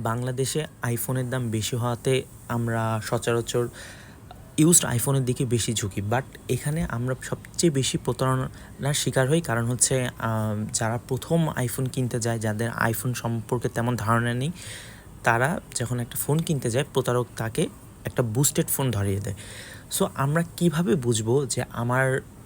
বাংলাদেশে আইফোনের দাম বেশি হওয়াতে আমরা সচরাচর ইউজড আইফোনের দিকে বেশি ঝুঁকি, বাট এখানে আমরা সবচেয়ে বেশি প্রতারণার শিকার হই। কারণ হচ্ছে যারা প্রথম আইফোন কিনতে যায়, যাদের আইফোন সম্পর্কে তেমন ধারণা নেই, তারা যখন একটা ফোন কিনতে যায়, প্রতারক তাকে একটা বুস্টেড ফোন ধরিয়ে দেয়। সো আমরা কিভাবে বুঝবো যে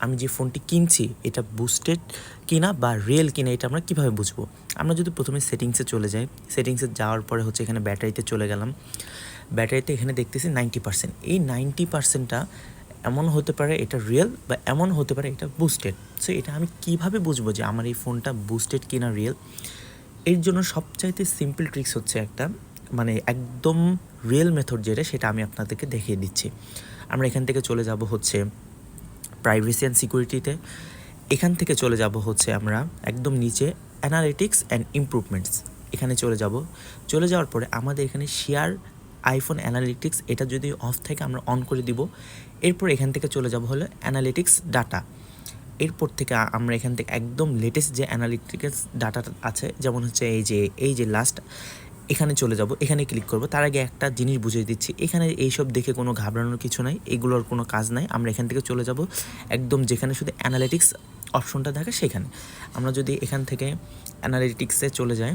আমি যে ফোনটি কিনছি এটা বুস্টেড কিনা বা রিয়েল কিনা, এটা আমরা কিভাবে বুঝবো? আমরা যদি প্রথমে সেটিংসে চলে যাই, সেটিংসে যাওয়ার পরে হচ্ছে এখানে ব্যাটারিতে চলে গেলাম। ব্যাটারিতে এখানে দেখতেছি 90%। এই 90%টা এমন হতে পারে এটা রিয়েল, বা এমন হতে পারে এটা বুস্টেড। সো এটা আমি কিভাবে বুঝবো যে আমার এই ফোনটা বুস্টেড কিনা রিয়েল? এর জন্য সবচাইতে সিম্পল ট্রিক্স হচ্ছে একটা, মানে একদম রিয়েল মেথড যেটা, সেটা আমি আপনাদেরকে দেখিয়ে দিচ্ছি। আমরা এখান থেকে চলে যাব হচ্ছে প্রাইভেসি অ্যান্ড সিকিউরিটিতে। এখান থেকে চলে যাব হচ্ছে আমরা একদম নিচে অ্যানালিটিক্স অ্যান্ড ইমপ্রুভমেন্টস, এখানে চলে যাওয়ার পরে আমাদের এখানে শেয়ার আইফোন অ্যানালিটিক্স, এটা যদি অফ থাকে আমরা অন করে দিব। এরপর এখান থেকে চলে যাব হলো অ্যানালিটিক্স ডাটা। এরপর থেকে আমরা এখান থেকে একদম লেটেস্ট যে অ্যানালিটিক্স ডাটা আছে, যেমন হচ্ছে এই যে লাস্ট, এখানে চলে যাব, এখানে ক্লিক করব। তার আগে একটা জিনিস বুঝিয়ে দিচ্ছি, এখানে এইসব দেখে কোনো ঘাবড়ানোর কিছু নাই, এগুলোর কোনো কাজ নাই। আমরা এখান থেকে চলে যাব একদম যেখানে শুধু অ্যানালিটিক্স অপশনটা থাকে সেখানে। আমরা যদি এখান থেকে অ্যানালিটিক্সে চলে যাই,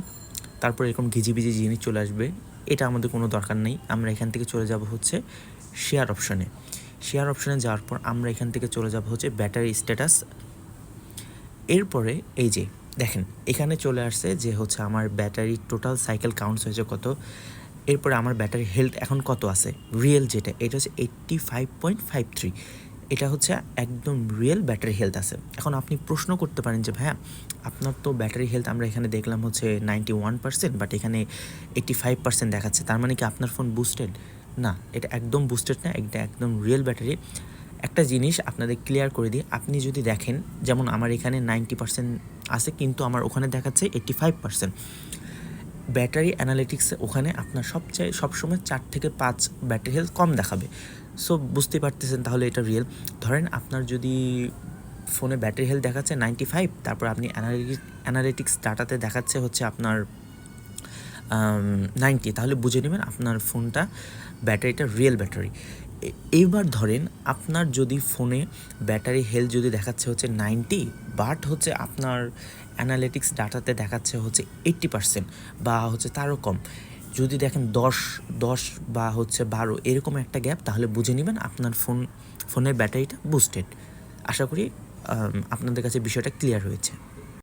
তারপর এরকম ঘিজিবিজি জিনিস চলে আসবে, এটা আমাদের কোনো দরকার নেই। আমরা এখান থেকে চলে যাব হচ্ছে শেয়ার অপশনে। শেয়ার অপশনে যাওয়ার পর আমরা এখান থেকে চলে যাব হচ্ছে ব্যাটারি স্ট্যাটাস। এরপরে এই যে দেখেন এখানে চলে আসছে যে হচ্ছে আমার ব্যাটারি টোটাল সাইকেল কাউন্টস হয়েছে কত। এরপরে আমার ব্যাটারি হেলথ এখন কত আছে, রিয়েল যেটা, এটা হচ্ছে 85.53। এটা হচ্ছে একদম রিয়েল ব্যাটারি হেলথ আছে। এখন আপনি প্রশ্ন করতে পারেন যে ভাইয়া, আপনার তো ব্যাটারি হেলথ আমরা এখানে দেখলাম হচ্ছে 91%, বাট এখানে 85% দেখাচ্ছে, তার মানে কি আপনার ফোন বুস্টেড? না, এটা একদম বুস্টেড না, এটা একদম রিয়েল ব্যাটারি। একটা জিনিস আপনাদের ক্লিয়ার করে দিই, আপনি যদি দেখেন যেমন আমার এখানে 90% আছে, কিন্তু আমার ওখানে দেখাচ্ছে 85%। ব্যাটারি অ্যানালিটিক্সে ওখানে আপনার সবসময় 4 থেকে 5 ব্যাটারি হেলথ কম দেখাবে। সো বুঝতে পারতেছেন তাহলে এটা রিয়েল। ধরেন আপনার যদি ফোনে ব্যাটারি হেলথ দেখাচ্ছে 95, তারপর আপনি অ্যানালিটিক্স ডাটাতে দেখাচ্ছে হচ্ছে আপনার 90, তাহলে বুঝে নেবেন আপনার ফোনটা ব্যাটারিটা রিয়েল ব্যাটারি। এইবার ধরেন আপনার যদি ফোনে ব্যাটারি হেলথ যদি দেখাচ্ছে হচ্ছে 90, বাট হচ্ছে আপনার অ্যানালিটিক্স ডাটাতে দেখাচ্ছে হচ্ছে 80% বা হচ্ছে তারও কম, যদি দেখেন 10 বা হচ্ছে 12 এরকম একটা গ্যাপ, তাহলে বুঝে নেবেন আপনার ফোনের ব্যাটারিটা বুস্টেড। আশা করি আপনাদের কাছে বিষয়টা ক্লিয়ার হয়েছে।